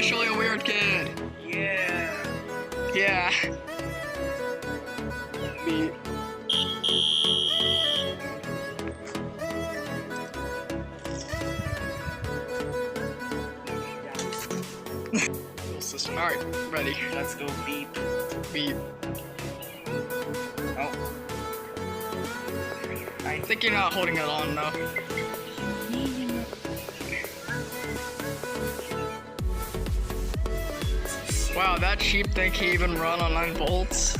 officially a weird kid. Yeah. Yeah. Beep. System. All right, ready. Let's go beep. Beep. Oh. I think you're not holding it on enough. Wow, that cheap thing can even run on 9 volts.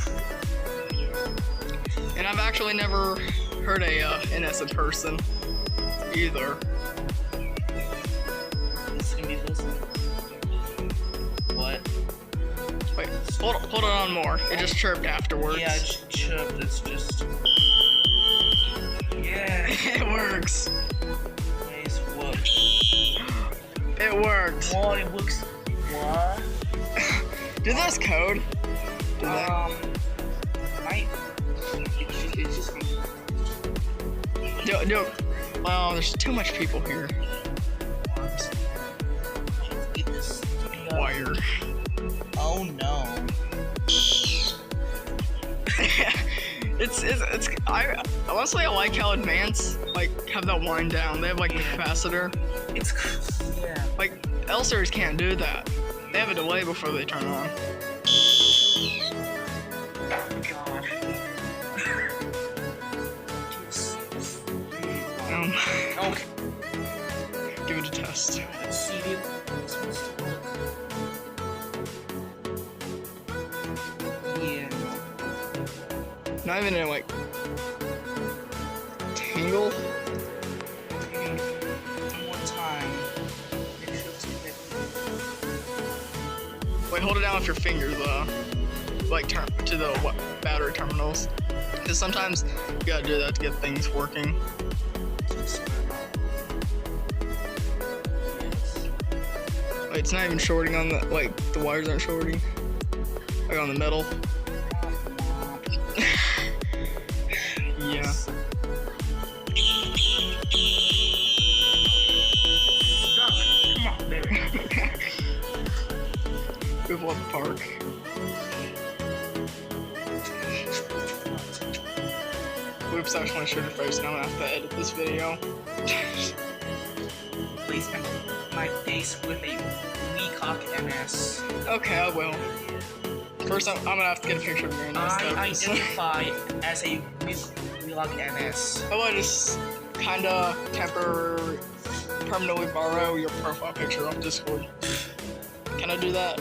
And I've actually never heard a innocent person either. This can be this. What? Wait, hold it on more. It just chirped afterwards. Yeah, it chirped. It's just. Yeah. It works. Nice work. It worked. What? It works. What? Do this code. Do Might. It's just. Do. Well, there's too much people here. Get this. Wire. Oh no. I honestly I like how advanced have that wind down. They have like a capacitor. It's. Yeah. Like L series can't do that. They have a delay before they turn on. God. Okay. Give it a test. Let's see if it's supposed to work. Yeah. Not even in like tangle. One more time. Make sure it's good. Wait, hold it down with your fingers, like turn to the battery terminals. Because sometimes you gotta do that to get things working. Wait, it's not even shorting on the the wires aren't shorting. Like on the metal. Yeah. Come on, baby. We've left the park. Oops, I actually showed your face. Now I'm gonna have to edit this video. Please end my face with a Weecock MS. Okay, I will. First, I'm gonna have to get a picture of your I nose. identify as a Weecock MS. How about I just kinda permanently borrow your profile picture off Discord? Can I do that?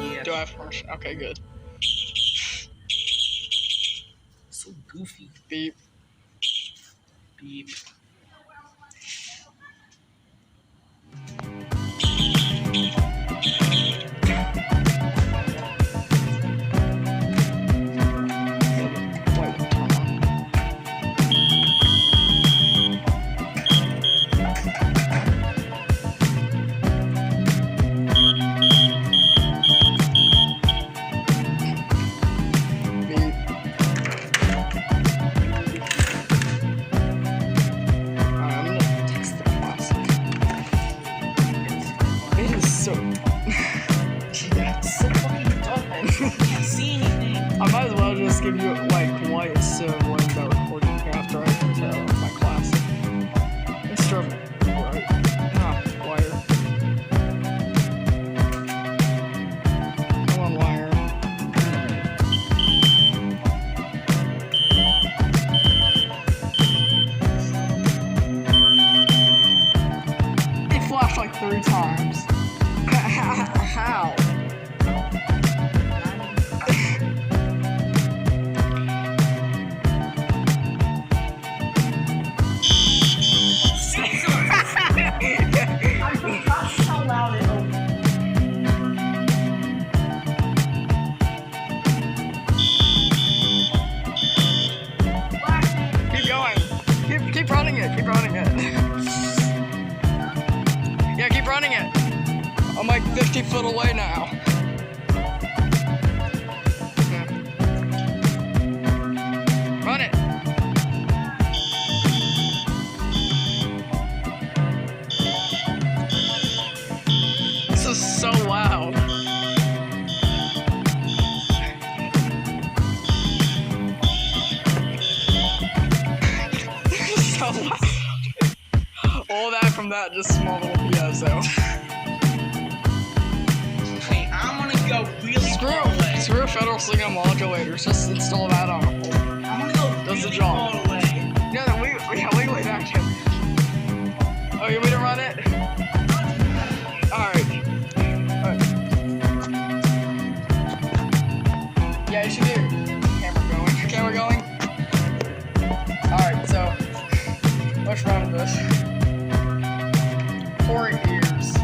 Yeah. Do I have permission? Okay, good. So goofy. Beep. Beep. I might as well just give you why it's so worried about recording here after I can tell my class. Instrument, right? Wire. Come on, wire. It flashed like 3 times. How? Keep running it. Yeah, keep running it. I'm like 50 foot away now. Run it. This is so loud. from that just small little piezo. Hey, I'm gonna go really far away. Screw federal signal modulators. Just install that on a pole. I'm gonna go Does the really job. far away. Yeah, wait back in. Oh, you want me to run it? Alright. Yeah, you should do. Camera going. Alright, so let's run this. 4 years.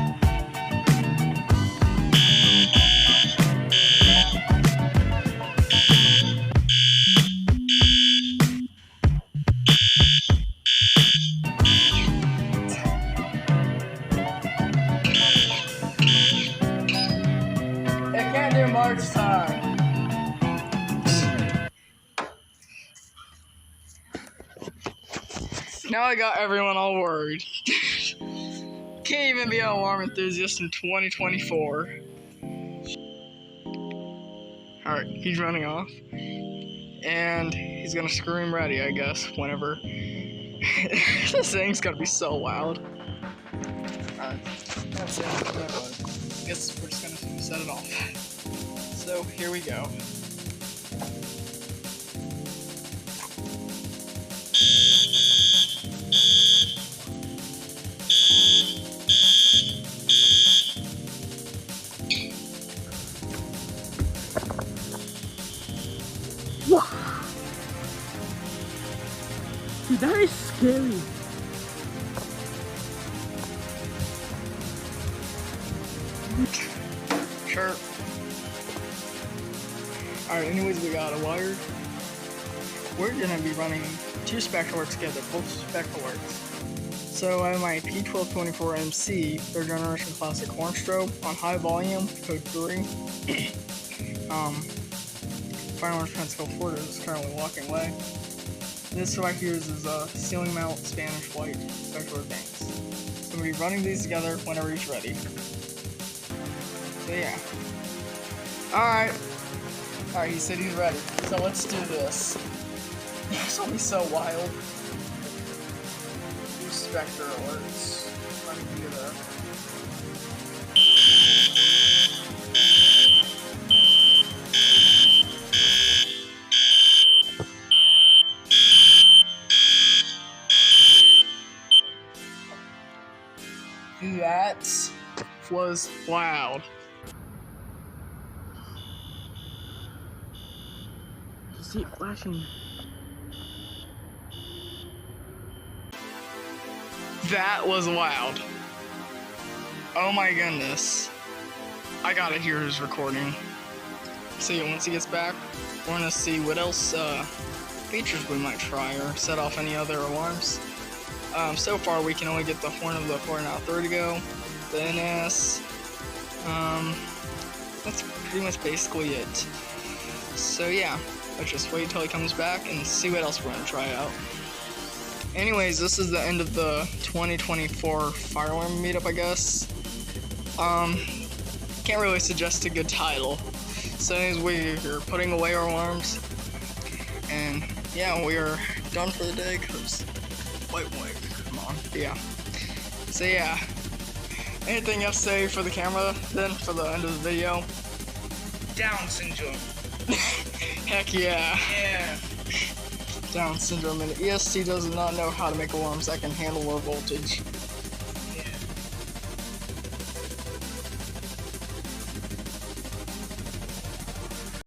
It can't do March time. Now I got everyone all worried. Can't even be an alarm enthusiast in 2024. Alright, he's running off. And he's gonna scream ready, I guess, whenever. This thing's gonna be so loud. Alright, that's it. I guess we're just gonna set it off. So, here we go. Dude, that is scary. Sure. Alright, anyways, we got a wire. We're gonna be running 2 spectral together, both spectral works. So I have my P1224MC, 3rd generation classic horn strobe on high volume, code 3. Fire alarm Pensacola Ford is currently walking away. And this right here is a ceiling mount Spanish white spectral banks. So we'll be running these together whenever he's ready. So yeah. Alright, he said he's ready. So let's do this. This will be so wild. New spectre alerts. Let me do that. That was loud. You see it flashing. That was loud. Oh my goodness. I gotta hear his recording. See, once he gets back, we're gonna see what else features we might try or set off any other alarms. So far we can only get the horn of the 4.3 to go, the NS. That's pretty much basically it. So yeah, let's just wait until he comes back and see what else we're gonna try out. Anyways, this is the end of the 2024 fire alarm meetup, I guess. Can't really suggest a good title. So anyways, we're putting away our alarms. And yeah, we're done for the day, cause wait, come on, yeah. So yeah, anything else to say for the camera then, for the end of the video? Down syndrome. Heck yeah. Yeah. Down syndrome, and ESC does not know how to make alarms that can handle low voltage.